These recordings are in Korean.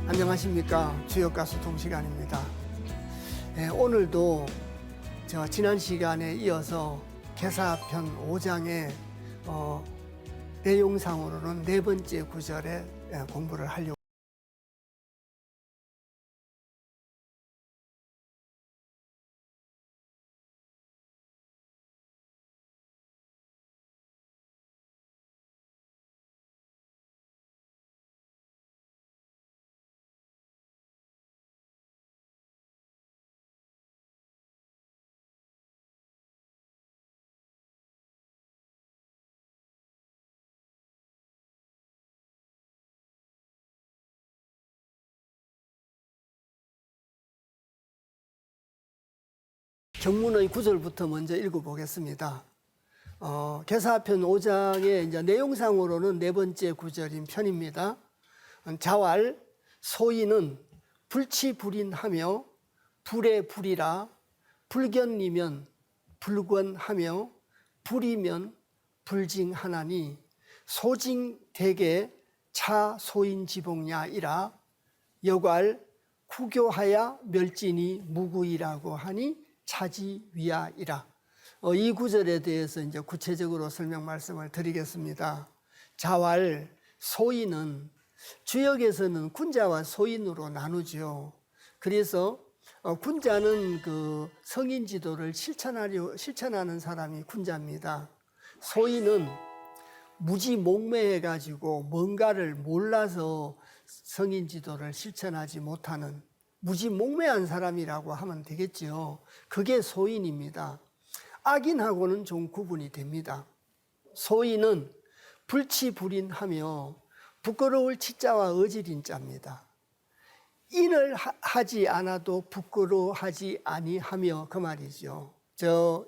안녕하십니까. 주역가수 동시간입니다. 오늘도 지난 시간에 이어서 계사편 5장의 내용상으로는 네 번째 구절에 공부를 하려고 경문의 구절부터 먼저 읽어보겠습니다. 계사편 5장의 이제 내용상으로는 네 번째 구절인 편입니다. 자왈 소인은 불치불인하며 불에 불이라 불견이면 불권하며 불이면 불징하나니 소징대개 차소인지복냐이라 여괄 구교하야 멸진이 무구이라고 하니 차지위야이라. 이 구절에 대해서 이제 구체적으로 설명 말씀을 드리겠습니다. 자왈 소인은 주역에서는 군자와 소인으로 나누죠. 그래서 군자는 그 성인 지도를 실천하는 사람이 군자입니다. 소인은 무지몽매해 가지고 뭔가를 몰라서 성인 지도를 실천하지 못하는 무지몽매한 사람이라고 하면 되겠죠. 그게 소인입니다. 악인하고는 좀 구분이 됩니다. 소인은 불치불인하며 부끄러울 치자와 어질인 자입니다. 인을 하지 않아도 부끄러워하지 아니하며 그 말이죠.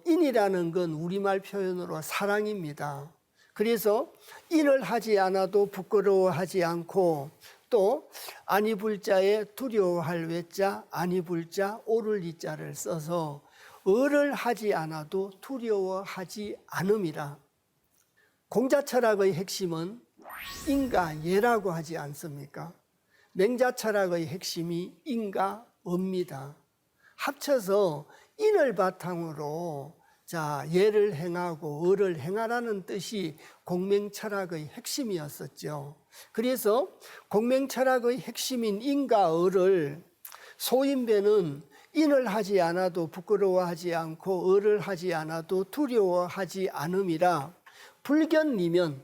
인이라는 건 우리말 표현으로 사랑입니다. 그래서 인을 하지 않아도 부끄러워하지 않고 또 아니불 자에 두려워할 외자 아니불 자 오를 이자를 써서 을을 하지 않아도 두려워하지 않음이라. 공자철학의 핵심은 인과 예라고 하지 않습니까? 맹자철학의 핵심이 인과 업입니다. 합쳐서 인을 바탕으로 예를 행하고 을을 행하라는 뜻이 공맹철학의 핵심이었었죠. 그래서 공맹철학의 핵심인 인과 을을 소인배는 인을 하지 않아도 부끄러워하지 않고 을을 하지 않아도 두려워하지 않음이라 불견이면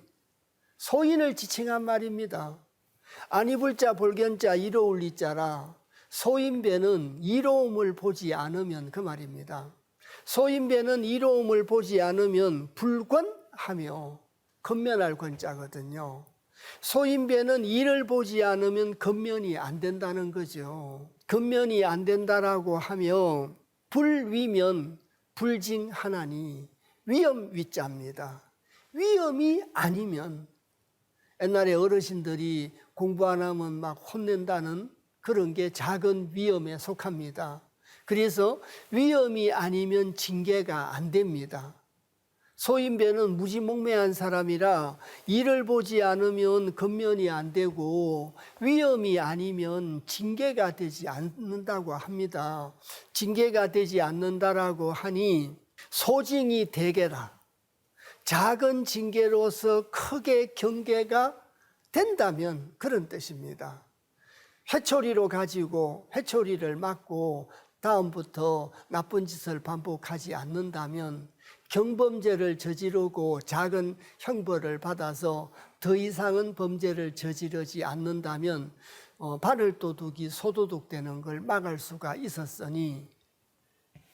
소인을 지칭한 말입니다. 아니불자 볼견자 이로울 이자라 소인배는 이로움을 보지 않으면 그 말입니다. 소인배는 이로움을 보지 않으면 불권하며 건면할 권자거든요. 소인배는 이를 보지 않으면 건면이 안 된다는 거죠. 건면이 안 된다라고 하며 불위면 불징하나니 위험 위자입니다. 위험이 아니면 옛날에 어르신들이 공부 안 하면 막 혼낸다는 그런 게 작은 위험에 속합니다. 그래서 위험이 아니면 징계가 안 됩니다. 소인배는 무지몽매한 사람이라 일을 보지 않으면 건면이 안 되고 위험이 아니면 징계가 되지 않는다고 합니다. 징계가 되지 않는다라고 하니 소징이 대개라. 작은 징계로서 크게 경계가 된다면 그런 뜻입니다. 회초리로 가지고 회초리를 맞고 다음부터 나쁜 짓을 반복하지 않는다면 경범죄를 저지르고 작은 형벌을 받아서 더 이상은 범죄를 저지르지 않는다면 바늘도둑이 소도둑되는 걸 막을 수가 있었으니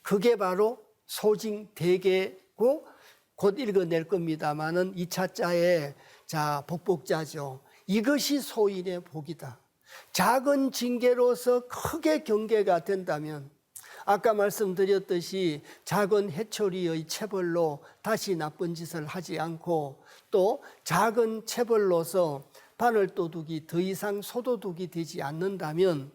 그게 바로 소징대계고 곧 읽어낼 겁니다마는 2차 자에 자 복복자죠. 이것이 소인의 복이다. 작은 징계로서 크게 경계가 된다면 아까 말씀드렸듯이 작은 해초리의 체벌로 다시 나쁜 짓을 하지 않고 또 작은 체벌로서 바늘도둑이 더 이상 소도둑이 되지 않는다면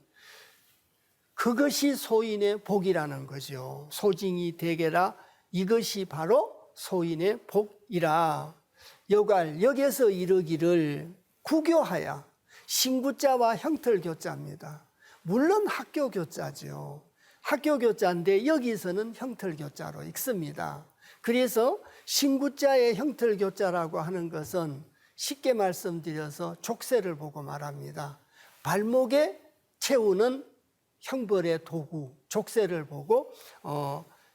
그것이 소인의 복이라는 거죠. 소징이 대개라 이것이 바로 소인의 복이라. 여갈 여기서 이르기를 구교하야 신구자와 형틀교자입니다. 물론 학교교자죠. 학교교자인데 여기서는 형틀교자로 읽습니다. 그래서 신구자의 형틀교자라고 하는 것은 쉽게 말씀드려서 족쇄를 보고 말합니다. 발목에 채우는 형벌의 도구, 족쇄를 보고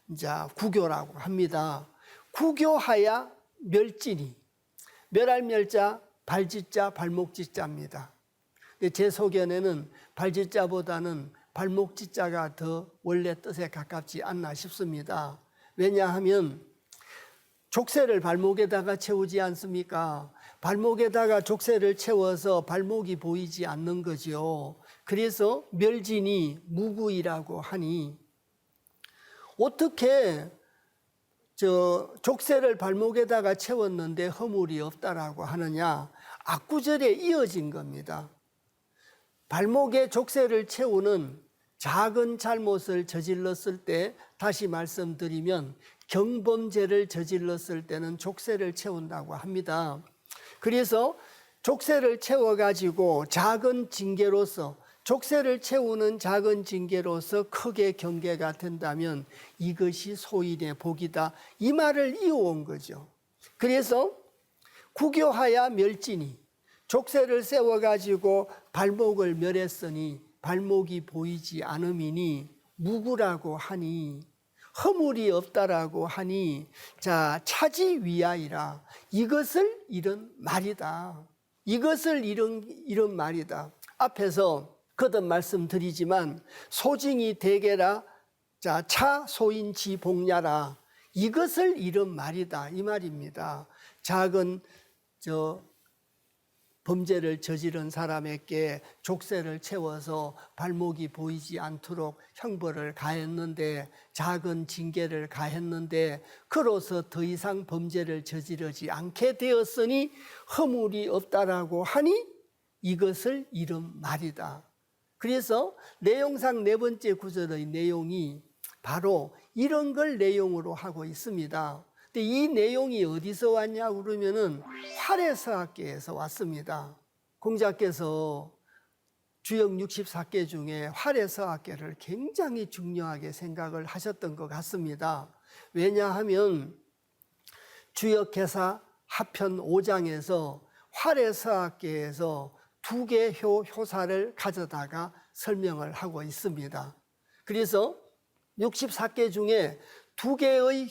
이제 구교라고 합니다. 구교하야 멸진이, 멸할 발짓자, 발목짓자입니다. 제 소견에는 발짓자보다는 발목짓자가 더 원래 뜻에 가깝지 않나 싶습니다. 왜냐하면 족쇄를 발목에다가 채우지 않습니까? 발목에다가 족쇄를 채워서 발목이 보이지 않는 거죠. 그래서 멸진이 무구이라고 하니 어떻게 족쇄를 발목에다가 채웠는데 허물이 없다라고 하느냐? 앞구절에 이어진 겁니다. 발목에 족쇄를 채우는 작은 잘못을 저질렀을 때, 다시 말씀드리면 경범죄를 저질렀을 때는 족쇄를 채운다고 합니다. 그래서 족쇄를 채워가지고 작은 징계로서, 족쇄를 채우는 작은 징계로서 크게 경계가 된다면 이것이 소인의 복이다. 이 말을 이어온 거죠. 그래서 구교하야 멸진이, 족쇄를 세워가지고 발목을 멸했으니 발목이 보이지 않음이니 무구라고 하니 허물이 없다라고 하니 자 차지 위하이라. 이것을 잃은 말이다. 이것을 잃은 말이다. 앞에서 거듭 말씀드리지만 소징이 대개라 자 차 소인지 복냐라. 이것을 잃은 말이다. 이 말입니다. 작은 범죄를 저지른 사람에게 족쇄를 채워서 발목이 보이지 않도록 형벌을 가했는데, 작은 징계를 가했는데 그로서 더 이상 범죄를 저지르지 않게 되었으니 허물이 없다라고 하니 이것을 잃은 말이다. 그래서 내용상 네 번째 구절의 내용이 바로 이런 걸 내용으로 하고 있습니다. 근데 이 내용이 어디서 왔냐고 그러면은 활해서학계에서 왔습니다. 공자께서 주역 64개 중에 활해서학계를 굉장히 중요하게 생각을 하셨던 것 같습니다. 왜냐하면 주역개사 하편 5장에서 활해서학계에서 두 개 효사를 가져다가 설명을 하고 있습니다. 그래서 64개 중에 두 개의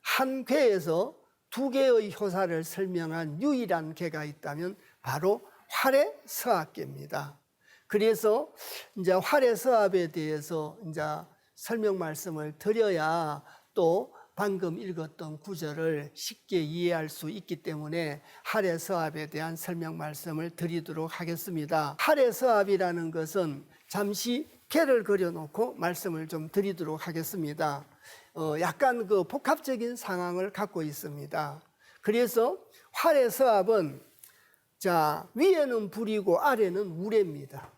한 궤에서 두 개의 효사를 설명한 유일한 궤가 있다면 바로 활해서학계입니다. 그래서 이제 활해서합에 대해서 이제 설명 말씀을 드려야 또 방금 읽었던 구절을 쉽게 이해할 수 있기 때문에 활해서합에 대한 설명 말씀을 드리도록 하겠습니다. 활해서합이라는 것은 잠시 궤를 그려놓고 말씀을 좀 드리도록 하겠습니다. 약간 그 복합적인 상황을 갖고 있습니다. 그래서 활해서합은 자 위에는 불이고 아래는 우레입니다.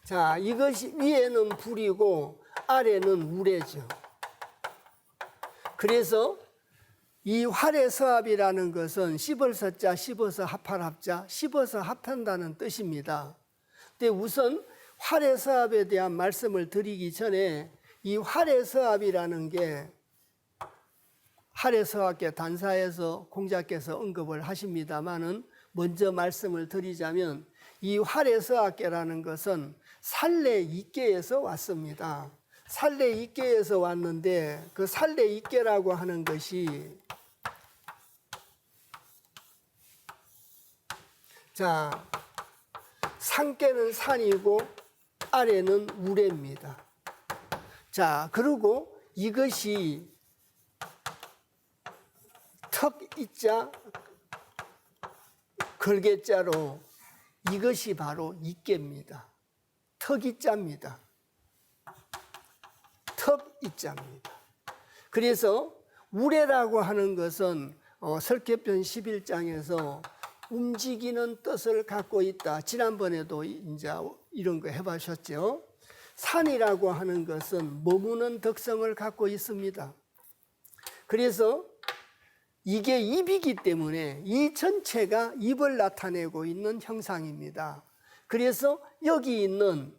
자 이것이 위에는 불이고 아래는 우레죠. 그래서 이 활해서합이라는 것은 씹을서자, 씹어서 합할 합자, 씹어서 합한다는 뜻입니다. 근데 우선 활해서합에 대한 말씀을 드리기 전에 이 활해서합이라는 게 활해서학계 단사에서 공자께서 언급을 하십니다마는 먼저 말씀을 드리자면 이 활해서학계라는 것은 살레 이계에서 왔습니다. 살레 이께에서 왔는데 그 살레 이께라고 하는 것이 자, 상께는 산이고 아래는 우레입니다. 자, 그리고 이것이 턱 이자 걸개자로 이것이 바로 이께입니다. 턱 이자입니다. 턱 이자입니다. 그래서 우레라고 하는 것은 설계편 11장에서 움직이는 뜻을 갖고 있다. 지난번에도 이제 이런 거 해보셨죠? 산이라고 하는 것은 머무는 특성을 갖고 있습니다. 그래서 이게 입이기 때문에 이 전체가 입을 나타내고 있는 형상입니다. 그래서 여기 있는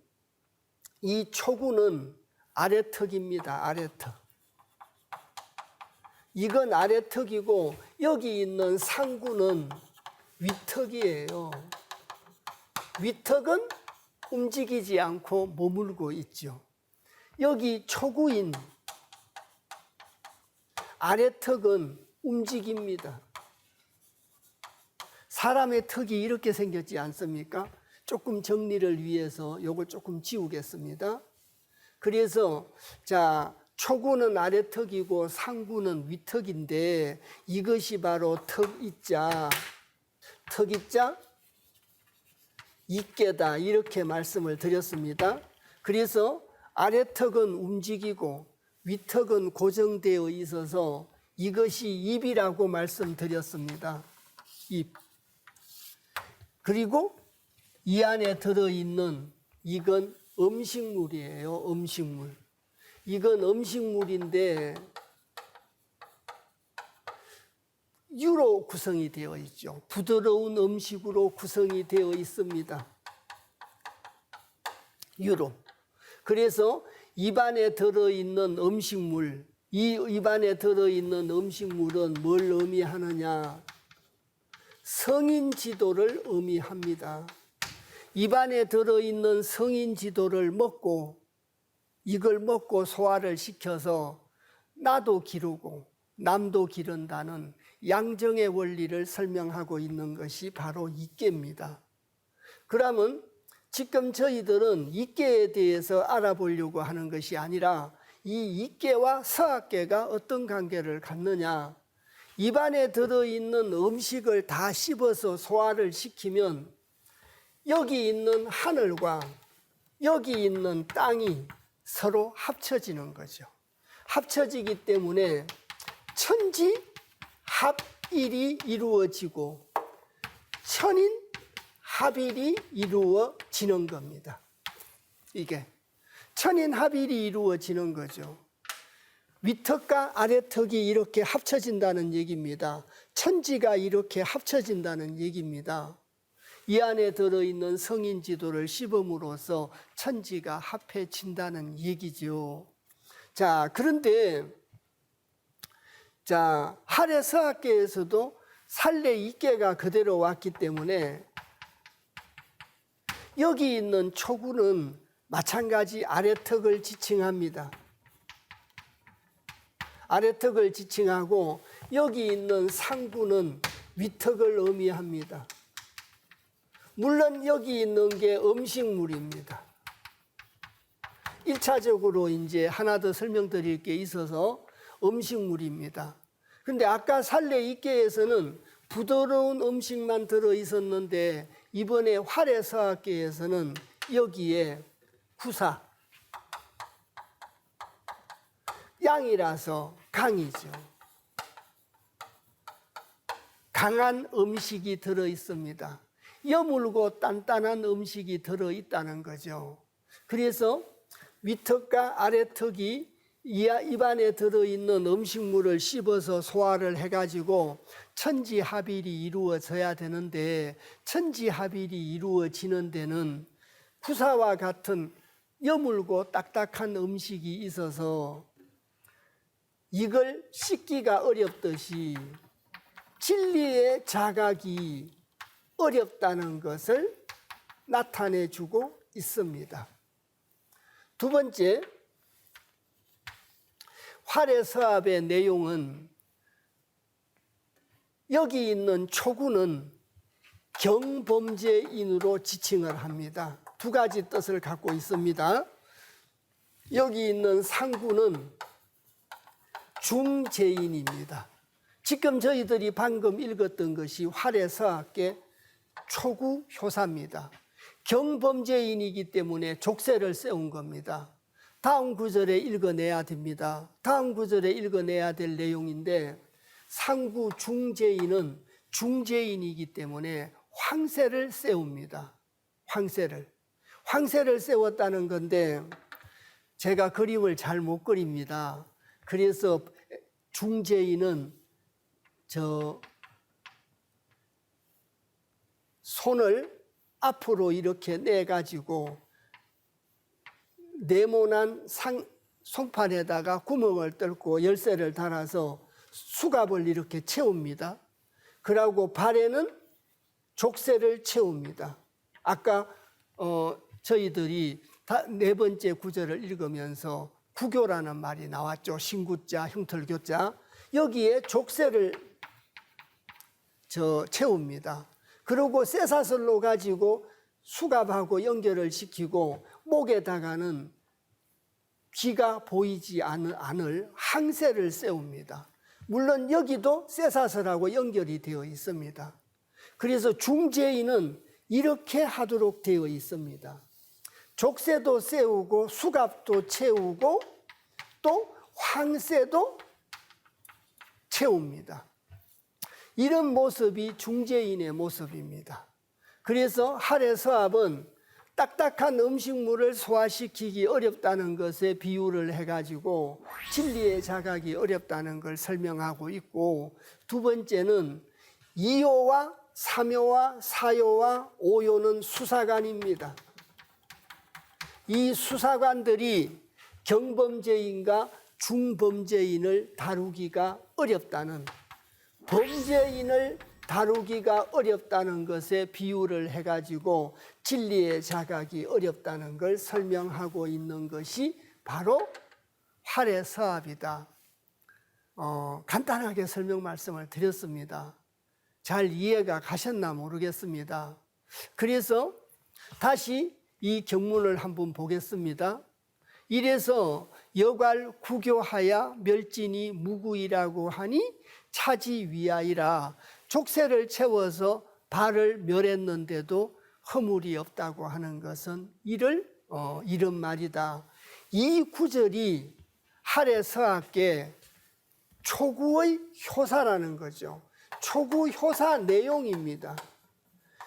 이 초구는 아래턱입니다. 아래턱. 이건 아래턱이고 여기 있는 상구는 위턱이에요. 위턱은 움직이지 않고 머물고 있죠. 여기 초구인 아래턱은 움직입니다. 사람의 턱이 이렇게 생겼지 않습니까? 조금 정리를 위해서 요걸 조금 지우겠습니다. 그래서 자, 초구는 아래턱이고 상구는 위턱인데 이것이 바로 턱이자 이께다 이렇게 말씀을 드렸습니다. 그래서 아래턱은 움직이고 위턱은 고정되어 있어서 이것이 입이라고 말씀드렸습니다. 입. 그리고 이 안에 들어있는 이건 음식물이에요. 음식물. 이건 음식물인데 유로 구성이 되어 있죠. 부드러운 음식으로 구성이 되어 있습니다. 유로. 그래서 입안에 들어있는 음식물, 이 입안에 들어있는 음식물은 뭘 의미하느냐? 성인 지도를 의미합니다. 입안에 들어있는 성인 지도를 먹고 이걸 먹고 소화를 시켜서 나도 기르고 남도 기른다는 양정의 원리를 설명하고 있는 것이 바로 이께입니다. 그러면 지금 저희들은 이께에 대해서 알아보려고 하는 것이 아니라 이 이께와 서학계가 어떤 관계를 갖느냐. 입안에 들어있는 음식을 다 씹어서 소화를 시키면 여기 있는 하늘과 여기 있는 땅이 서로 합쳐지는 거죠. 합쳐지기 때문에 천지 합일이 이루어지고 천인 합일이 이루어지는 겁니다. 이게 천인 합일이 이루어지는 거죠. 위턱과 아래턱이 이렇게 합쳐진다는 얘기입니다. 천지가 이렇게 합쳐진다는 얘기입니다. 이 안에 들어있는 성인 지도를 씹음으로써 천지가 합해진다는 얘기죠. 자, 그런데 자, 하래 서학계에서도 살레 이께가 그대로 왔기 때문에 여기 있는 초구는 마찬가지 아래턱을 지칭합니다. 아래턱을 지칭하고 여기 있는 상구는 위턱을 의미합니다. 물론 여기 있는 게 음식물입니다. 1차적으로 이제 하나 더 설명드릴 게 있어서 음식물입니다. 근데 아까 살레 이께에서는 부드러운 음식만 들어 있었는데 이번에 활의 서학계에서는 여기에 구사, 양이라서 강이죠. 강한 음식이 들어 있습니다. 여물고 단단한 음식이 들어 있다는 거죠. 그래서 위턱과 아래턱이 입안에 들어있는 음식물을 씹어서 소화를 해가지고 천지합일이 이루어져야 되는데 천지합일이 이루어지는 데는 구사와 같은 여물고 딱딱한 음식이 있어서 이걸 씻기가 어렵듯이 진리의 자각이 어렵다는 것을 나타내주고 있습니다. 두 번째, 활해서합의 내용은 여기 있는 초구는 경범죄인으로 지칭을 합니다. 두 가지 뜻을 갖고 있습니다. 여기 있는 상구는 중죄인입니다. 지금 저희들이 방금 읽었던 것이 활해서합계 초구 효사입니다. 경범죄인이기 때문에 족쇄를 세운 겁니다. 다음 구절에 읽어내야 됩니다. 다음 구절에 읽어내야 될 내용인데 상구 중죄인은 중죄인이기 때문에 황새를 세웁니다. 황새를 세웠다는 건데 제가 그림을 잘 못 그립니다. 그래서 중죄인은 손을 앞으로 이렇게 내가지고 네모난 송판에다가 구멍을 뚫고 열쇠를 달아서 수갑을 이렇게 채웁니다. 그러고 발에는 족쇄를 채웁니다. 아까 저희들이 네 번째 구절을 읽으면서 구교라는 말이 나왔죠. 신구자, 흉털교자. 여기에 족쇄를 채웁니다. 그리고 쇠사슬로 가지고 수갑하고 연결을 시키고 목에다가는 귀가 보이지 않을 항새를 세웁니다. 물론 여기도 쇠사슬하고 연결이 되어 있습니다. 그래서 중죄인은 이렇게 하도록 되어 있습니다. 족쇄도 세우고 수갑도 채우고 또 황새도 채웁니다. 이런 모습이 중죄인의 모습입니다. 그래서 활해서합은 딱딱한 음식물을 소화시키기 어렵다는 것에 비유를 해가지고 진리의 자각이 어렵다는 걸 설명하고 있고, 두 번째는 이요와 삼요와 사요와 오요는 수사관입니다. 이 수사관들이 경범죄인과 중범죄인을 다루기가 어렵다는, 범죄인을 다루기가 어렵다는 것에 비유를 해가지고 진리의 자각이 어렵다는 걸 설명하고 있는 것이 바로 활해서합이다. 간단하게 설명 말씀을 드렸습니다. 잘 이해가 가셨나 모르겠습니다. 그래서 다시 이 경문을 한번 보겠습니다. 이래서 여괄 구교하야 멸진이 무구이라고 하니 차지 위하이라. 족쇄를 채워서 발을 멸했는데도 허물이 없다고 하는 것은 이런 말이다. 이 구절이 활해서합계 초구의 효사라는 거죠. 초구 효사 내용입니다.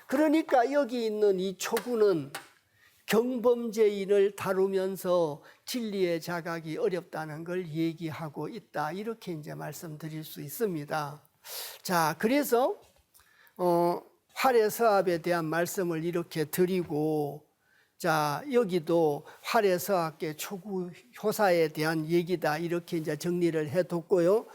그러니까 여기 있는 이 초구는 경범죄인을 다루면서 진리의 자각이 어렵다는 걸 얘기하고 있다. 이렇게 이제 말씀드릴 수 있습니다. 자, 그래서 활해서합에 대한 말씀을 이렇게 드리고, 자, 여기도 활해서합계 초구 효사에 대한 얘기다. 이렇게 이제 정리를 해뒀고요.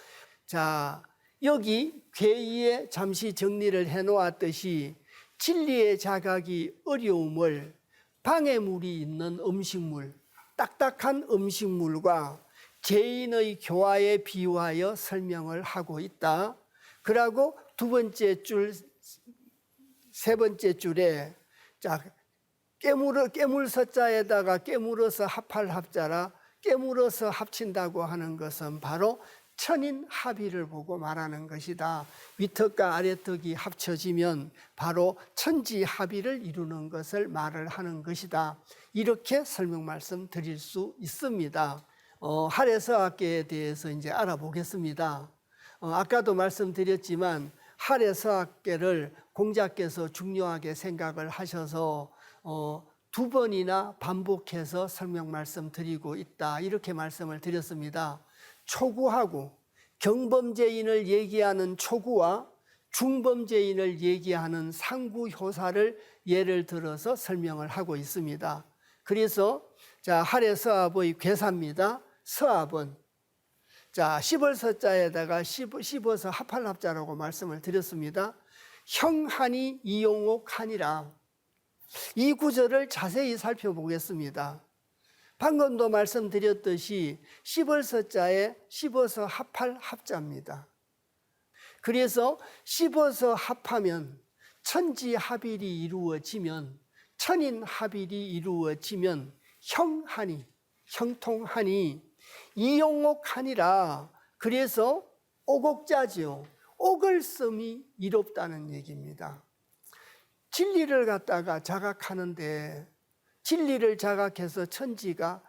자, 여기 괴의에 잠시 정리를 해놓았듯이 진리의 자각이 어려움을 방해물이 있는 음식물, 딱딱한 음식물과 죄인의 교화에 비유하여 설명을 하고 있다. 그리고 두 번째 줄, 세 번째 줄에 자, 깨물서자에다가 깨물어서 합할 합자라 깨물어서 합친다고 하는 것은 바로 천인 합의를 보고 말하는 것이다. 위턱과 아래턱이 합쳐지면 바로 천지 합의를 이루는 것을 말을 하는 것이다. 이렇게 설명 말씀 드릴 수 있습니다. 활해서합계에 대해서 이제 알아보겠습니다. 아까도 말씀드렸지만 활해서합계를 공자께서 중요하게 생각을 하셔서 두 번이나 반복해서 설명 말씀 드리고 있다. 이렇게 말씀을 드렸습니다. 초구하고 경범죄인을 얘기하는 초구와 중범죄인을 얘기하는 상구 효사를 예를 들어서 설명을 하고 있습니다. 그래서 자, 활해서합의 괴사입니다. 서합은 자, 씹을서자에다가 씹어서 합할 합자라고 말씀을 드렸습니다. 형하니 이용옥하니라. 이 구절을 자세히 살펴보겠습니다. 방금도 말씀드렸듯이 씹을서자에 씹어서 합할 합자입니다. 그래서 씹어서 합하면 천지합일이 이루어지면, 천인합일이 이루어지면 형하니, 형통하니, 이용옥하니라. 그래서 오곡자죠. 옥을 씀이 이롭다는 얘기입니다. 진리를 갖다가 자각하는데, 진리를 자각해서 천지가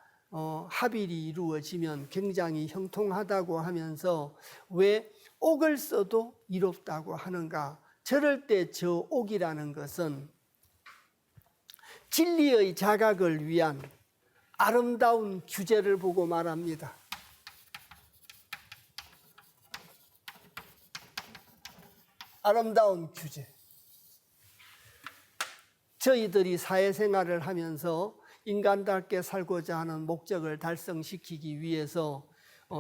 합일이 이루어지면 굉장히 형통하다고 하면서 왜 옥을 써도 이롭다고 하는가? 저럴 때 저 옥이라는 것은 진리의 자각을 위한 아름다운 규제를 보고 말합니다. 아름다운 규제. 저희들이 사회생활을 하면서 인간답게 살고자 하는 목적을 달성시키기 위해서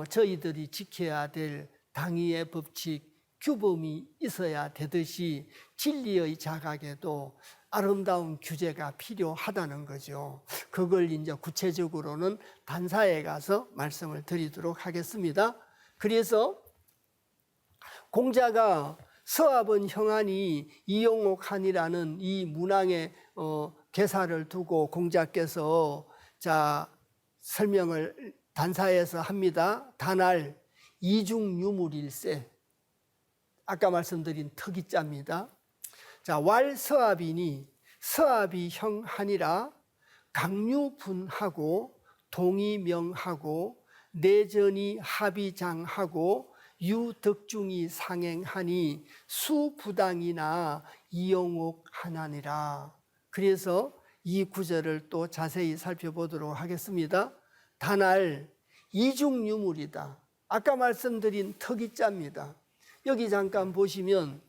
저희들이 지켜야 될 당위의 법칙, 규범이 있어야 되듯이 진리의 자각에도 아름다운 규제가 필요하다는 거죠. 그걸 이제 구체적으로는 단사에 가서 말씀을 드리도록 하겠습니다. 그래서 공자가 서합은 형하니 이용옥하니라는 이 문항의 개사를 두고 공자께서 설명을 단사에서 합니다. 단할 이중유물일세. 아까 말씀드린 특이자입니다. 왈서합이니 서합이 형하니라 강유분하고 동의명하고 내전이 합의장하고 유덕중이 상행하니 수부당이나 이용옥하나니라. 그래서 이 구절을 또 자세히 살펴보도록 하겠습니다. 단할 이중유물이다. 아까 말씀드린 특이자입니다. 여기 잠깐 보시면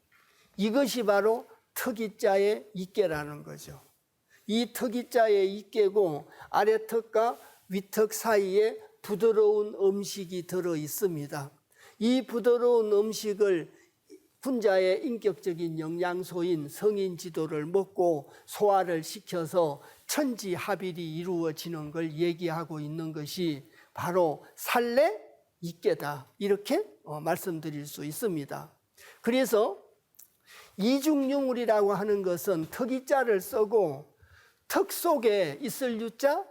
이것이 바로 특이자의 이깨라는 거죠. 이 특이자의 이깨고 아래턱과 위턱 사이에 부드러운 음식이 들어 있습니다. 이 부드러운 음식을 군자의 인격적인 영양소인 성인 지도를 먹고 소화를 시켜서 천지합일이 이루어지는 걸 얘기하고 있는 것이 바로 살래 이깨다. 이렇게 말씀드릴 수 있습니다. 그래서 이중유물이라고 하는 것은 특이자를 쓰고 턱 속에 있을 유자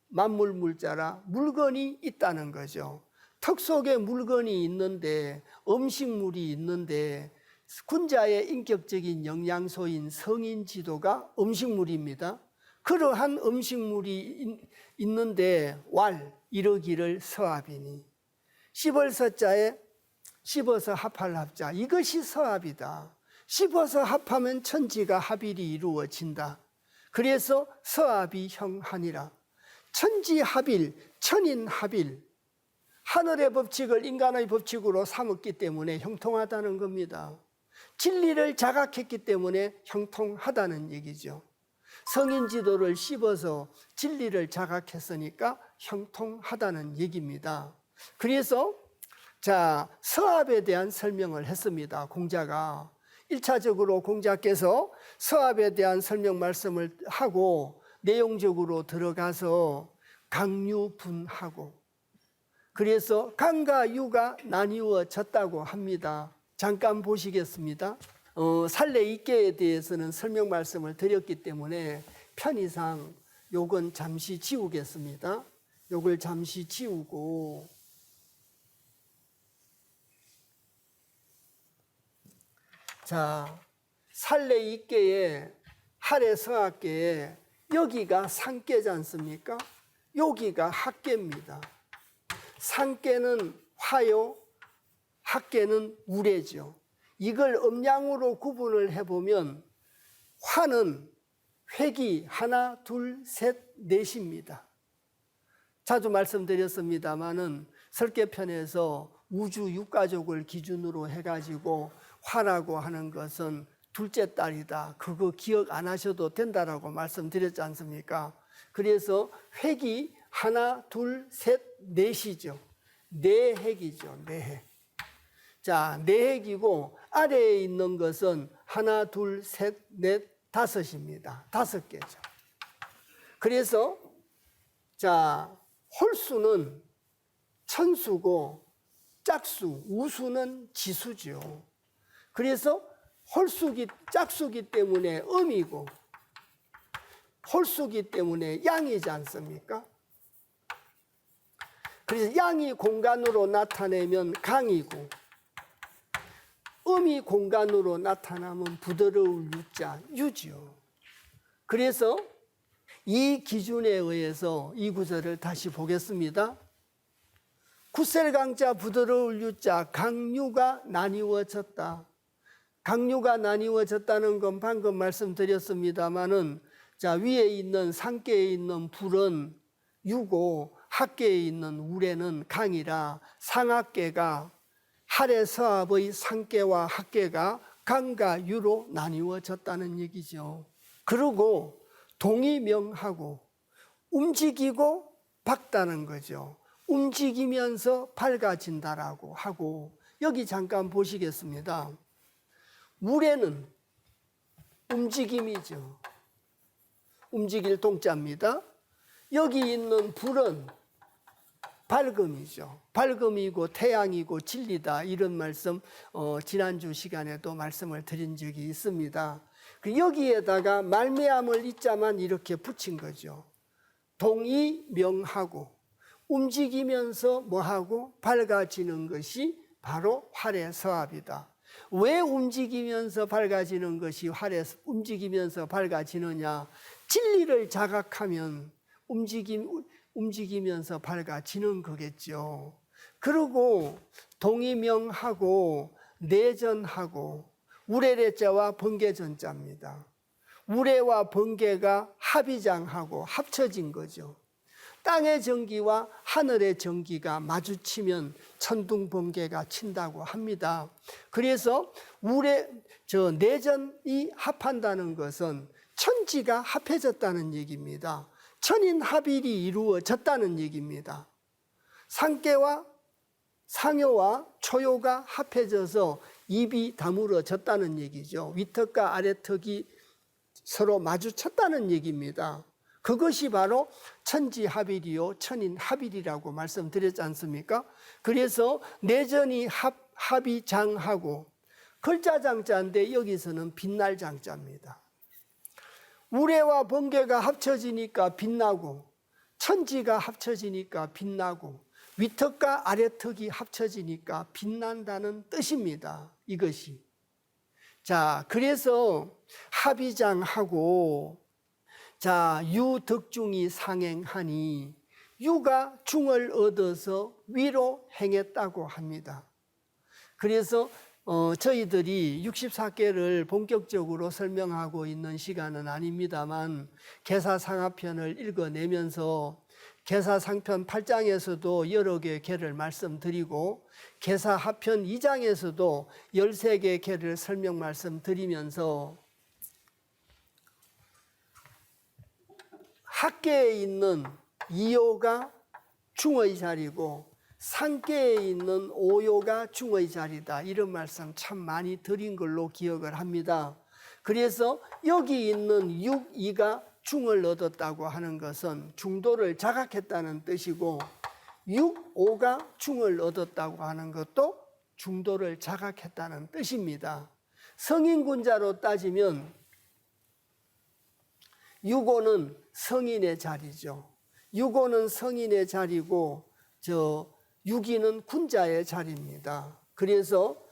만물물자라 물건이 있다는 거죠. 턱 속에 물건이 있는데 음식물이 있는데 군자의 인격적인 영양소인 성인지도가 음식물입니다. 그러한 음식물이 있는데 이러기를 서합이니 씹을 서자에 씹어서 합할 합자, 이것이 서합이다. 씹어서 합하면 천지가 합일이 이루어진다. 그래서 서합이 형하니라. 천지합일, 천인합일, 하늘의 법칙을 인간의 법칙으로 삼았기 때문에 형통하다는 겁니다. 진리를 자각했기 때문에 형통하다는 얘기죠. 성인지도를 씹어서 진리를 자각했으니까 형통하다는 얘기입니다. 그래서 서합에 대한 설명을 했습니다. 공자가 1차적으로 공자께서 서합에 대한 설명 말씀을 하고 내용적으로 들어가서 강유분하고, 그래서 강과 유가 나뉘어졌다고 합니다. 잠깐 보시겠습니다. 살래 이깨에 대해서는 설명 말씀을 드렸기 때문에 편의상 요건 잠시 지우겠습니다. 요걸 잠시 지우고 살래 이깨에 할애 서합계에 여기가 상깨지 않습니까? 여기가 합계입니다. 상깨는 화요, 합계는 우래죠. 이걸 음양으로 구분을 해보면 화는 획이 하나, 둘, 셋, 넷입니다. 자주 말씀드렸습니다마는 설계편에서 우주 육가족을 기준으로 해가지고 화라고 하는 것은 둘째 딸이다. 그거 기억 안 하셔도 된다라고 말씀드렸지 않습니까? 그래서 획이 하나, 둘, 셋, 넷이죠. 네 획이죠. 네 획. 네 획이고 아래에 있는 것은 하나, 둘, 셋, 넷, 다섯입니다. 5개죠. 그래서 자, 홀수는 천수고 짝수, 우수는 지수죠. 그래서 짝수기 때문에 음이고 홀수기 때문에 양이지 않습니까? 그래서 양이 공간으로 나타내면 강이고 음이 공간으로 나타나면 부드러울 유자, 유지요. 그래서 이 기준에 의해서 이 구절을 다시 보겠습니다. 굳셀강자 부드러울 유자 강유가 나뉘어졌다. 강유가 나뉘어졌다는 건 방금 말씀드렸습니다마는 자, 위에 있는 상계에 있는 불은 유고 하계에 있는 우레는 강이라 상하계가 하래 서합의 상계와 하계가 강과 유로 나뉘어졌다는 얘기죠. 그리고 동이명하고 움직이고 밝다는 거죠. 움직이면서 밝아진다라고 하고 여기 잠깐 보시겠습니다. 우레는 움직임이죠. 움직일 동자입니다. 여기 있는 불은 밝음이죠. 밝음이고 태양이고 진리다 이런 말씀 지난주 시간에도 말씀을 드린 적이 있습니다. 여기에다가 말미암을 이자만 이렇게 붙인 거죠. 동이명하고 움직이면서 뭐하고 밝아지는 것이 바로 활해서합이다. 왜 움직이면서 밝아지는 것이 움직이면서 밝아지느냐? 진리를 자각하면 움직이면서 밝아지는 거겠죠. 그리고 동이명하고 내전하고 우레레자와 번개전자입니다. 우레와 번개가 합이장하고 합쳐진 거죠. 땅의 전기와 하늘의 전기가 마주치면 천둥 번개가 친다고 합니다. 그래서 내전이 합한다는 것은 천지가 합해졌다는 얘기입니다. 천인합일이 이루어졌다는 얘기입니다. 상계와 상요와 초요가 합해져서 입이 다물어졌다는 얘기죠. 위턱과 아래턱이 서로 마주쳤다는 얘기입니다. 그것이 바로 천지합일이요 천인합일이라고 말씀드렸지 않습니까? 그래서 내전이 합이 장하고 글자장자인데 여기서는 빛날 장자입니다. 우레와 번개가 합쳐지니까 빛나고 천지가 합쳐지니까 빛나고 위턱과 아래턱이 합쳐지니까 빛난다는 뜻입니다. 이것이. 자, 그래서 합이장하고 자, 유덕중이 상행하니 유가 중을 얻어서 위로 행했다고 합니다. 그래서 저희들이 64개를 본격적으로 설명하고 있는 시간은 아닙니다만 계사상하편을 읽어내면서 계사상편 8장에서도 여러 개의 계를 말씀드리고 계사하편 2장에서도 13개의 계를 설명 말씀드리면서 학계에 있는 이요가 중의 자리고 상계에 있는 오요가 중의 자리다. 이런 말씀 참 많이 드린 걸로 기억을 합니다. 그래서 여기 있는 6이가 중을 얻었다고 하는 것은 중도를 자각했다는 뜻이고 6, 5가 중을 얻었다고 하는 것도 중도를 자각했다는 뜻입니다. 성인군자로 따지면 6호는 성인의 자리죠. 6호는 성인의 자리고 6위는 군자의 자리입니다. 그래서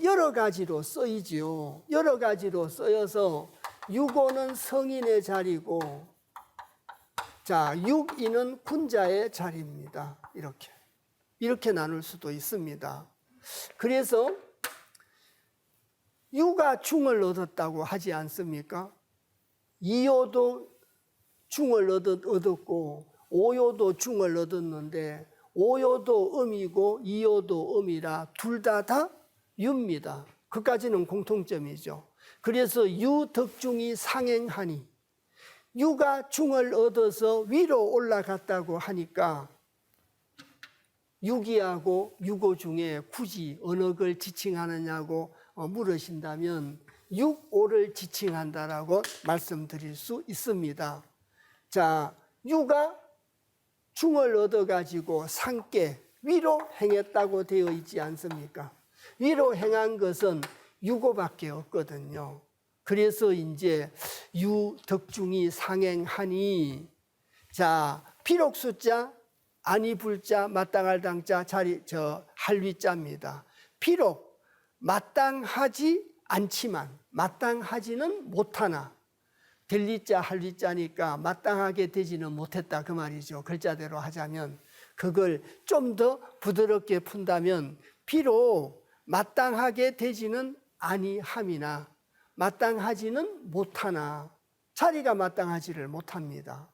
여러 가지로 쓰이지요. 여러 가지로 쓰여서 6호는 성인의 자리고 자, 6위는 군자의 자리입니다. 이렇게 나눌 수도 있습니다. 그래서 유가 중을 얻었다고 하지 않습니까? 2호도 중을 얻었고 5호도 중을 얻었는데 5호도 음이고 2호도 음이라 둘 다 유입니다. 그까지는 공통점이죠. 그래서 유덕중이 상행하니 유가 중을 얻어서 위로 올라갔다고 하니까 6위하고 6호 중에 굳이 어느 걸 지칭하느냐고 물으신다면 6, 5를 지칭한다라고 말씀드릴 수 있습니다. 자, 유가 중을 얻어가지고 상께 위로 행했다고 되어 있지 않습니까? 위로 행한 것은 유고밖에 없거든요. 그래서 이제 유덕중이 상행하니, 자, 비록 숫자, 아니 불자, 마땅할 당자, 할위자입니다. 비록 마땅하지 않지만, 마땅하지는 못하나, 될리자 할리자니까 마땅하게 되지는 못했다 그 말이죠. 글자대로 하자면 그걸 좀 더 부드럽게 푼다면 비록 마땅하게 되지는 아니함이나 마땅하지는 못하나 자리가 마땅하지를 못합니다.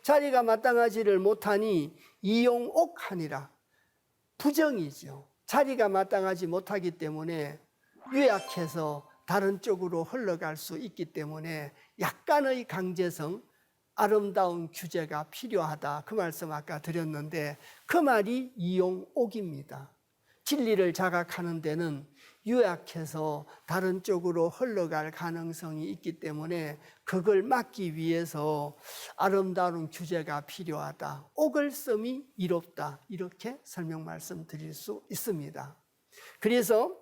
자리가 마땅하지를 못하니 이용옥하니라. 부정이죠. 자리가 마땅하지 못하기 때문에 유약해서 다른 쪽으로 흘러갈 수 있기 때문에 약간의 강제성, 아름다운 규제가 필요하다. 그 말씀 아까 드렸는데 그 말이 이용옥입니다. 진리를 자각하는 데는 유약해서 다른 쪽으로 흘러갈 가능성이 있기 때문에 그걸 막기 위해서 아름다운 규제가 필요하다. 옥을 씀이 이롭다. 이렇게 설명 말씀드릴 수 있습니다. 그래서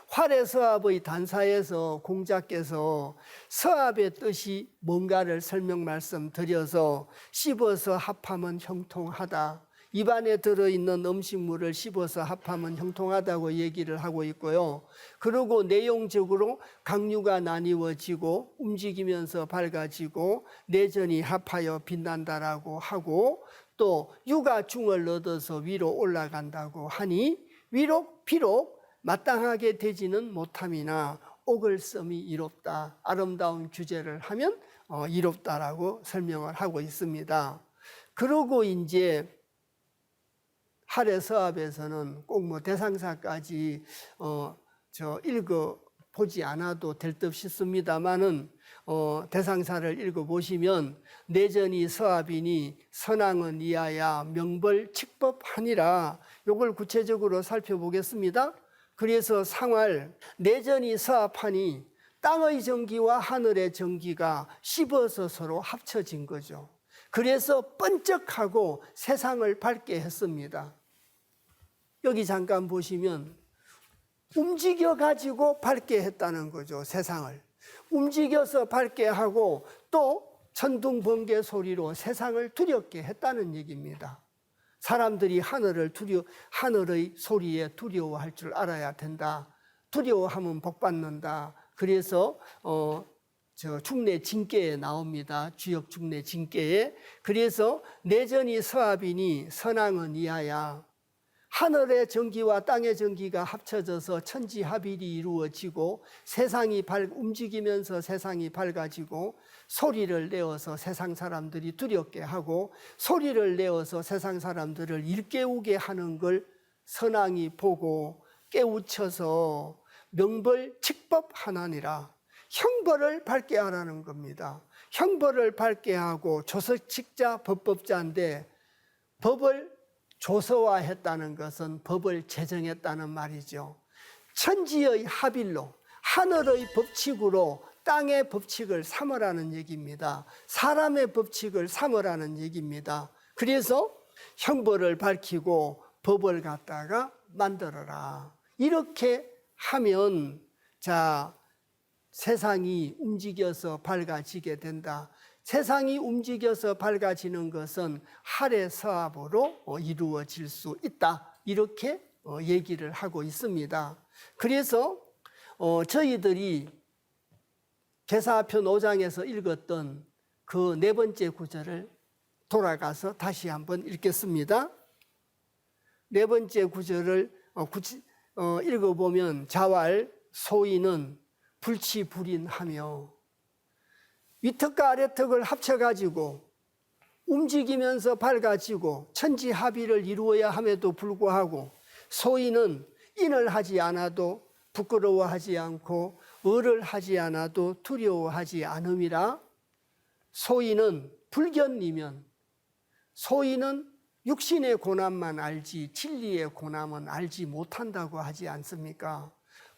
활해서합의 단사에서 공자께서 서합의 뜻이 뭔가를 설명 말씀드려서 씹어서 합하면 형통하다. 입안에 들어있는 음식물을 씹어서 합하면 형통하다고 얘기를 하고 있고요. 그리고 내용적으로 강류가 나뉘어지고 움직이면서 밝아지고 내전이 합하여 빛난다라고 하고 또 유가 중을 얻어서 위로 올라간다고 하니 비록 마땅하게 되지는 못함이나 옥을 씀이 이롭다. 아름다운 규제를 하면 이롭다라고 설명을 하고 있습니다. 그리고 이제 할해서합에서는 꼭 대상사까지 읽어 보지 않아도 될 듯 싶습니다만은 대상사를 읽어 보시면 내전이 서합이니 선왕은 이하야 명벌 칙법하니라. 이걸 구체적으로 살펴보겠습니다. 그래서 상활 내전이 서합하니 땅의 정기와 하늘의 정기가 씹어서 서로 합쳐진 거죠. 그래서 번쩍하고 세상을 밝게 했습니다. 여기 잠깐 보시면 움직여 가지고 밝게 했다는 거죠. 세상을 움직여서 밝게 하고 또 천둥 번개 소리로 세상을 두렵게 했다는 얘기입니다. 사람들이 하늘의 소리에 두려워할 줄 알아야 된다. 두려워하면 복 받는다. 그래서 중내 징계에 나옵니다. 주역 중내 징계에. 그래서 내전이 서합이니 선왕은 이하야. 하늘의 정기와 땅의 정기가 합쳐져서 천지합일이 이루어지고 세상이 움직이면서 세상이 밝아지고 소리를 내어서 세상 사람들이 두렵게 하고 소리를 내어서 세상 사람들을 일깨우게 하는 걸 선왕이 보고 깨우쳐서 명벌 칙법 하나니라. 형벌을 밝게 하라는 겁니다. 형벌을 밝게 하고 조서칙자 법법자인데 법을 조서화했다는 것은 법을 제정했다는 말이죠. 천지의 합일로 하늘의 법칙으로 땅의 법칙을 삼으라는 얘기입니다. 사람의 법칙을 삼으라는 얘기입니다. 그래서 형벌을 밝히고 법을 갖다가 만들어라. 이렇게 하면 세상이 움직여서 밝아지게 된다. 세상이 움직여서 밝아지는 것은 할해서합으로 이루어질 수 있다. 이렇게 얘기를 하고 있습니다. 그래서 저희들이 계사편 5장에서 읽었던 그 네 번째 구절을 돌아가서 다시 한번 읽겠습니다. 네 번째 구절을 읽어보면 자왈 소인은 불치불인하며 위턱과 아래턱을 합쳐가지고 움직이면서 밝아지고 천지합의를 이루어야 함에도 불구하고 소인은 인을 하지 않아도 부끄러워하지 않고 을을 하지 않아도 두려워하지 않음이라. 소인은 불견이면 소인은 육신의 고난만 알지 진리의 고난은 알지 못한다고 하지 않습니까?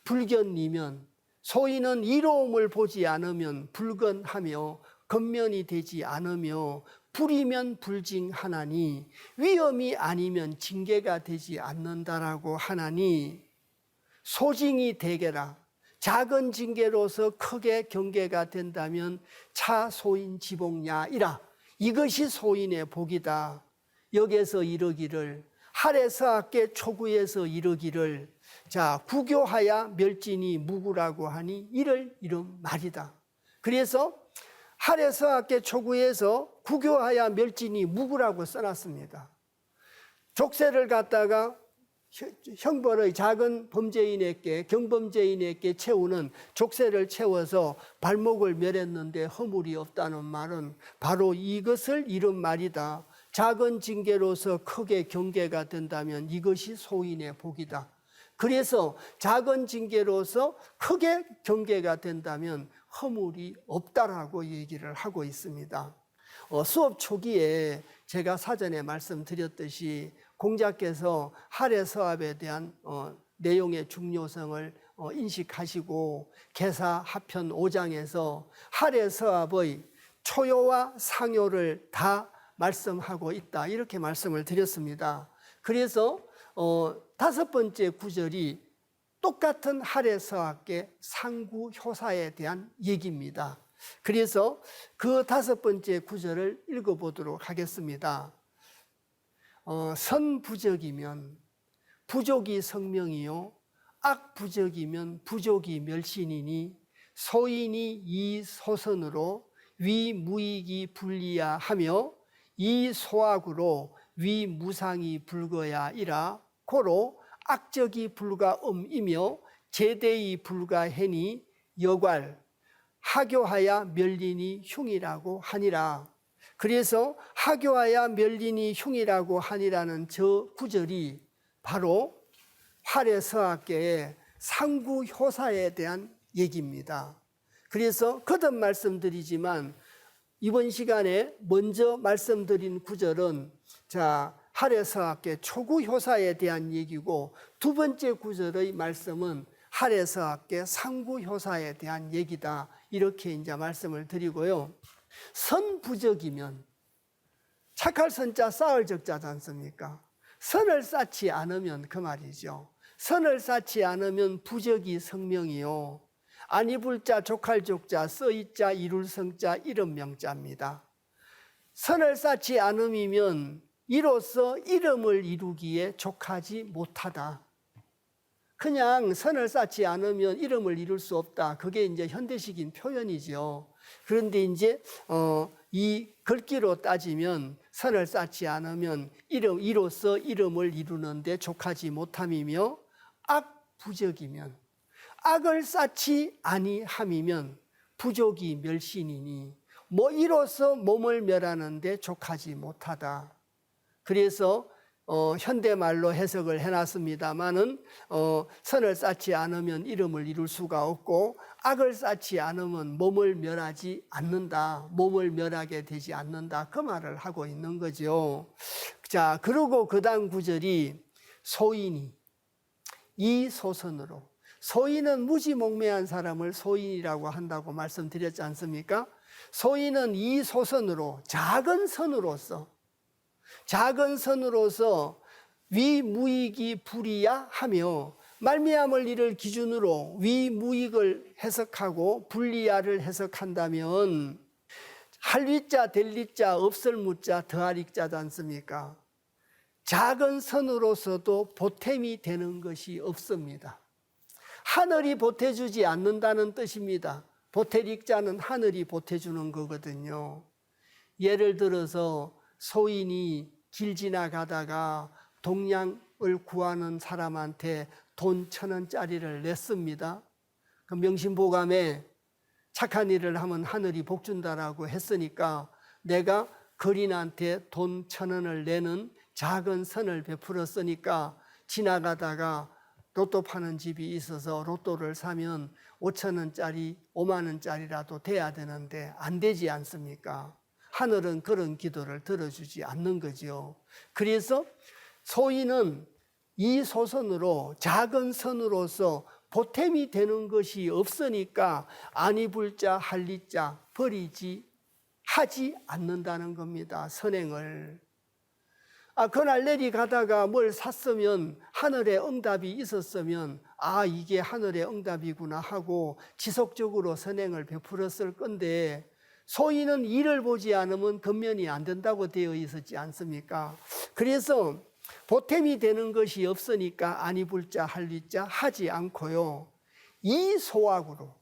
불견이면 소인은 이로움을 보지 않으면 불건하며 건면이 되지 않으며 불이면 불징하나니 위험이 아니면 징계가 되지 않는다라고 하나니 소징이 되게라. 작은 징계로서 크게 경계가 된다면 차 소인 지복냐이라. 이것이 소인의 복이다. 여기에서 이르기를 할에서학계 초구에서 이르기를 자 구교하야 멸진이 무구라고 하니 이를 이런 말이다. 그래서 할에서학계 초구에서 구교하야 멸진이 무구라고 써놨습니다. 족쇄를 갖다가 형벌의 작은 범죄인에게 경범죄인에게 채우는 족쇄를 채워서 발목을 멸했는데 허물이 없다는 말은 바로 이것을 이룬 말이다. 작은 징계로서 크게 경계가 된다면 이것이 소인의 복이다. 그래서 작은 징계로서 크게 경계가 된다면 허물이 없다라고 얘기를 하고 있습니다. 수업 초기에 제가 사전에 말씀드렸듯이 공자께서 할애서합에 대한 내용의 중요성을 인식하시고 계사 하편 5장에서 할애서합의 초요와 상요를 다 말씀하고 있다 이렇게 말씀을 드렸습니다. 그래서 5번째 구절이 똑같은 할애서합계 상구효사에 대한 얘기입니다. 그래서 그 5번째 구절을 읽어보도록 하겠습니다. 선부적이면 부족이 성명이요 악부적이면 부족이 멸신이니 소인이 이 소선으로 위무익이 불리야 하며 이 소악으로 위무상이 불거야이라. 고로 악적이 불가음이며 제대이 불가해니 여괄 하교하야 멸리니 흉이라고 하니라. 그래서 하교하야 멸리니 흉이라고 하니라는 저 구절이 바로 할애서학계의 상구효사에 대한 얘기입니다. 그래서 거듭 말씀드리지만 이번 시간에 먼저 말씀드린 구절은 할애서학계 초구효사에 대한 얘기고 두 번째 구절의 말씀은 할애서학계 상구효사에 대한 얘기다. 이렇게 이제 말씀을 드리고요. 선부적이면 착할 선자 쌓을 적자지 않습니까? 선을 쌓지 않으면 그 말이죠. 선을 쌓지 않으면 부적이 성명이요 아니불자 족할 족자 써이자 이룰 성자 이름 명자입니다. 선을 쌓지 않음이면 이로써 이름을 이루기에 족하지 못하다. 그냥 선을 쌓지 않으면 이름을 이룰 수 없다. 그게 이제 현대식인 표현이죠. 그런데 이제 이 글귀로 따지면 선을 쌓지 않으면 이로써 이름을 이루는데 족하지 못함이며 악부적이면 악을 쌓지 아니함이면 부족이 멸신이니 이로써 몸을 멸하는데 족하지 못하다. 그래서 현대말로 해석을 해놨습니다마는 선을 쌓지 않으면 이름을 이룰 수가 없고 악을 쌓지 않으면 몸을 멸하지 않는다. 몸을 멸하게 되지 않는다. 그 말을 하고 있는 거죠. 자, 그리고 그 다음 구절이 소인이 이 소선으로 소인은 무지몽매한 사람을 소인이라고 한다고 말씀드렸지 않습니까? 소인은 이 소선으로 작은 선으로서 위무익이 불이야 하며 말미암을 이를 기준으로 위무익을 해석하고 불리야를 해석한다면 할위자 될리자 없을 무자 더할 익자지 않습니까? 작은 선으로서도 보탬이 되는 것이 없습니다. 하늘이 보태주지 않는다는 뜻입니다. 보탤 익자는 하늘이 보태주는 거거든요. 예를 들어서 소인이 길 지나가다가 동량을 구하는 사람한테 돈 1,000원짜리를 냈습니다. 그 명심보감에 착한 일을 하면 하늘이 복 준다라고 했으니까 내가 거린한테 돈 1,000원을 내는 작은 선을 베풀었으니까 지나가다가 로또 파는 집이 있어서 로또를 사면 5,000원짜리, 5만 원짜리라도 돼야 되는데 안 되지 않습니까? 하늘은 그런 기도를 들어주지 않는 거죠. 그래서 소인은 이 소선으로 작은 선으로서 보탬이 되는 것이 없으니까 아니불자 할리자 버리지 하지 않는다는 겁니다. 선행을. 그날 내리가다가 뭘 샀으면 하늘에 응답이 있었으면 이게 하늘의 응답이구나 하고 지속적으로 선행을 베풀었을 건데, 소인은 일을 보지 않으면 근면이 안 된다고 되어 있었지 않습니까? 그래서 보탬이 되는 것이 없으니까 아니 불자 할리자 하지 않고요, 이 소악으로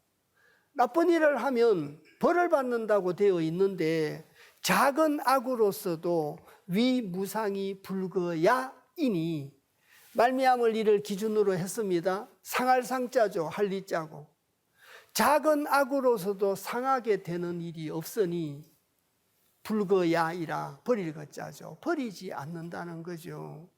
나쁜 일을 하면 벌을 받는다고 되어 있는데, 작은 악으로서도 위무상이 불거야이니, 말미암을 일을 기준으로 했습니다. 상할 상자죠. 할리자고. 작은 악으로서도 상하게 되는 일이 없으니 불거야이라, 버릴 것자죠. 버리지 않는다는 거죠.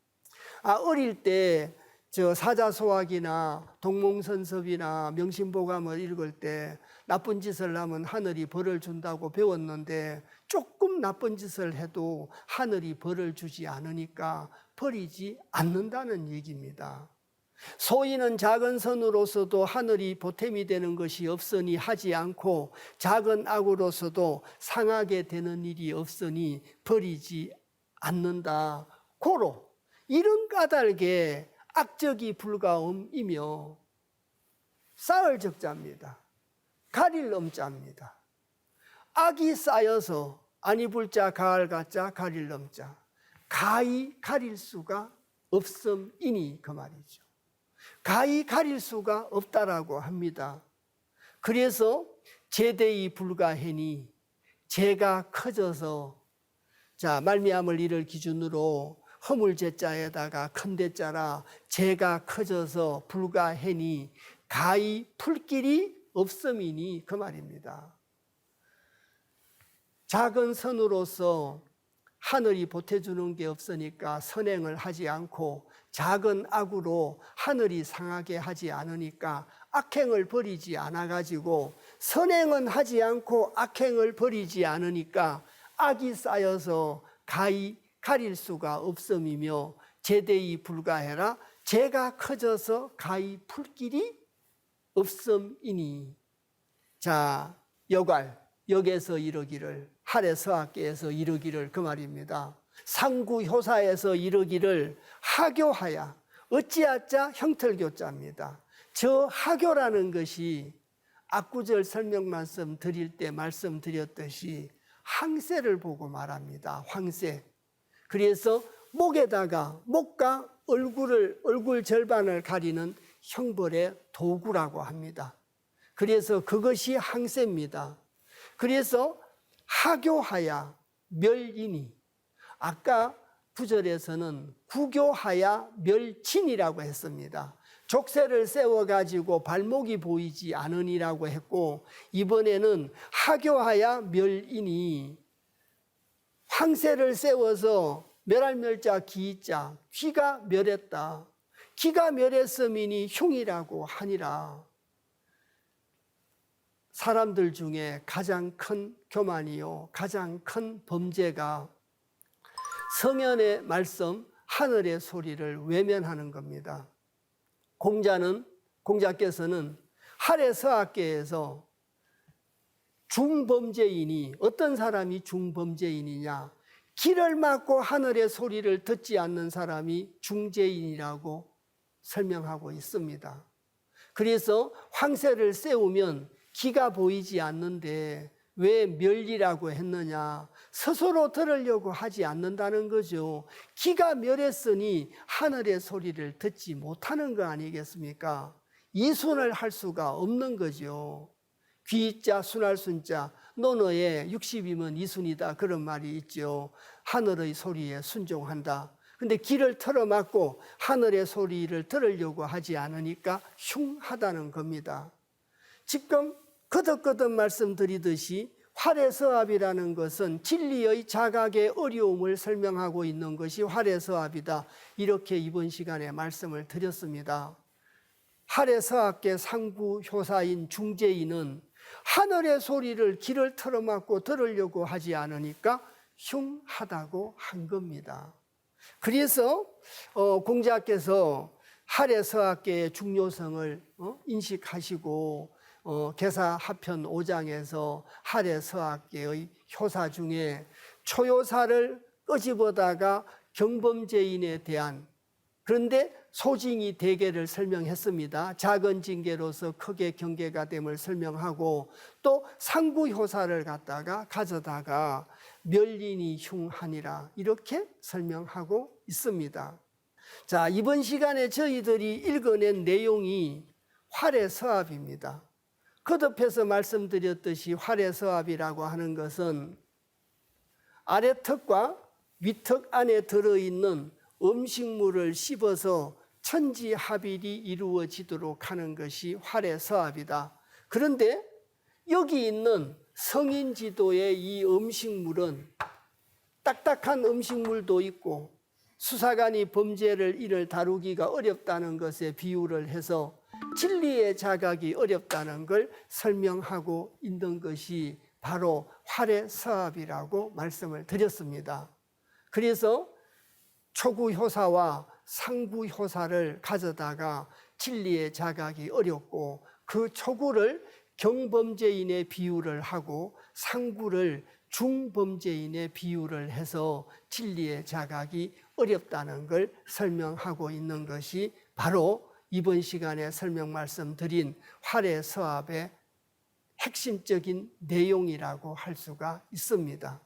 어릴 때 저 사자소학이나 동몽선섭이나 명심보감을 읽을 때 나쁜 짓을 하면 하늘이 벌을 준다고 배웠는데, 조금 나쁜 짓을 해도 하늘이 벌을 주지 않으니까 버리지 않는다는 얘기입니다. 소인은 작은 선으로서도 하늘이 보탬이 되는 것이 없으니 하지 않고, 작은 악으로서도 상하게 되는 일이 없으니 버리지 않는다. 고로 이런 까닭에 악적이 불가음이며, 쌓을 적자입니다. 가릴 엄자입니다. 악이 쌓여서 아니 불자 가을 가자 가릴 엄자, 가히 가릴 수가 없음이니 그 말이죠. 가히 가릴 수가 없다라고 합니다. 그래서 제대이 불가해니, 죄가 커져서, 말미암을 일을 기준으로 허물제자에다가 큰대자라, 죄가 커져서 불가해니 가히 풀 길이 없음이니 그 말입니다. 작은 선으로서 하늘이 보태주는 게 없으니까 선행을 하지 않고, 작은 악으로 하늘이 상하게 하지 않으니까 악행을 버리지 않아가지고, 선행은 하지 않고 악행을 버리지 않으니까 악이 쌓여서 가히 가릴 수가 없음이며, 제대이 불가해라, 죄가 커져서 가히 풀 길이 없음이니. 역에서 이르기를, 하래서학계에서 이르기를 그 말입니다. 상구효사에서 이르기를 하교하야, 어찌하자 형틀교자입니다. 저 하교라는 것이 앞구절 설명 말씀 드릴 때 말씀드렸듯이 항세를 보고 말합니다. 황새. 그래서 목과 얼굴 절반을 가리는 형벌의 도구라고 합니다. 그래서 그것이 항세입니다. 그래서 하교하야 멸이니, 아까 구절에서는 구교하야 멸친이라고 했습니다. 족쇄를 세워가지고 발목이 보이지 않으니라고 했고, 이번에는 하교하야 멸이니, 황새를 세워서 멸할멸자 기자, 귀가 멸했다. 귀가 멸했음이니 흉이라고 하니라. 사람들 중에 가장 큰 교만이요, 가장 큰 범죄가 성현의 말씀, 하늘의 소리를 외면하는 겁니다. 공자께서는 하래서학계에서 중범죄인이, 어떤 사람이 중범죄인이냐, 길을 막고 하늘의 소리를 듣지 않는 사람이 중죄인이라고 설명하고 있습니다. 그래서 황새를 세우면 귀가 보이지 않는데 왜 멸이라고 했느냐, 스스로 들으려고 하지 않는다는 거죠. 귀가 멸했으니 하늘의 소리를 듣지 못하는 거 아니겠습니까? 이순을 할 수가 없는 거죠. 귀자 순할순자, 논어에 60이면 이순이다, 그런 말이 있죠. 하늘의 소리에 순종한다. 근데 귀를 틀어막고 하늘의 소리를 들으려고 하지 않으니까 흉하다는 겁니다. 지금 거듭거듭 말씀드리듯이 활해서합이라는 것은 진리의 자각의 어려움을 설명하고 있는 것이 활해서합이다, 이렇게 이번 시간에 말씀을 드렸습니다. 활해서합계 상구효사인 중재인은 하늘의 소리를 귀를 틀어막고 들으려고 하지 않으니까 흉하다고 한 겁니다. 그래서 공자께서 활해서합계의 중요성을 인식하시고 계사하편 5장에서 할애서학계의 효사 중에 초효사를 끄집어다가 경범죄인에 대한, 그런데 소징이 대개를 설명했습니다. 작은 징계로서 크게 경계가 됨을 설명하고, 또 상구효사를 갖다가 가져다가 멸린이 흉하니라 이렇게 설명하고 있습니다. 자, 이번 시간에 저희들이 읽어낸 내용이 활애서합입니다. 거듭해서 말씀드렸듯이 활애서합이라고 하는 것은 아래턱과 위턱 안에 들어있는 음식물을 씹어서 천지합일이 이루어지도록 하는 것이 활애서합이다. 그런데 여기 있는 성인지도의 이 음식물은 딱딱한 음식물도 있고 수사관이 범죄를 이를 다루기가 어렵다는 것에 비유를 해서 진리의 자각이 어렵다는 걸 설명하고 있는 것이 바로 활애서합이라고 말씀을 드렸습니다. 그래서 초구효사와 상구효사를 가져다가 진리의 자각이 어렵고 그 초구를 경범죄인의 비유를 하고 상구를 중범죄인의 비유를 해서 진리의 자각이 어렵다는 걸 설명하고 있는 것이 바로 이번 시간에 설명 말씀드린 활애서합의 핵심적인 내용이라고 할 수가 있습니다.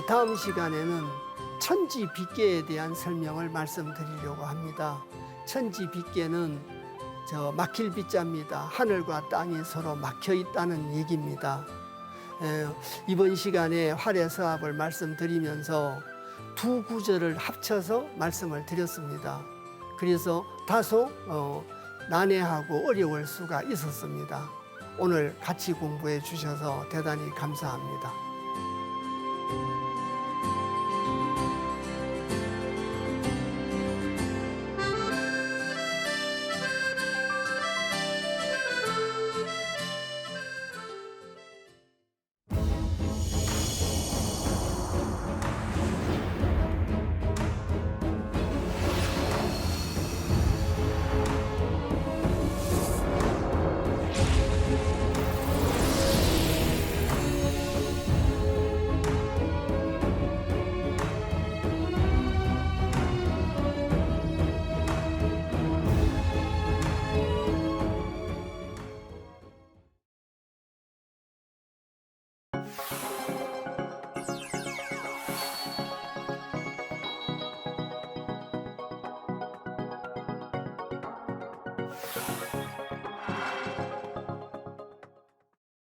다음 시간에는 천지빗계에 대한 설명을 말씀드리려고 합니다. 천지빗계는 막힐 빗자입니다. 하늘과 땅이 서로 막혀 있다는 얘기입니다. 이번 시간에 활애서합을 말씀드리면서 두 구절을 합쳐서 말씀을 드렸습니다. 그래서 다소 난해하고 어려울 수가 있었습니다. 오늘 같이 공부해 주셔서 대단히 감사합니다.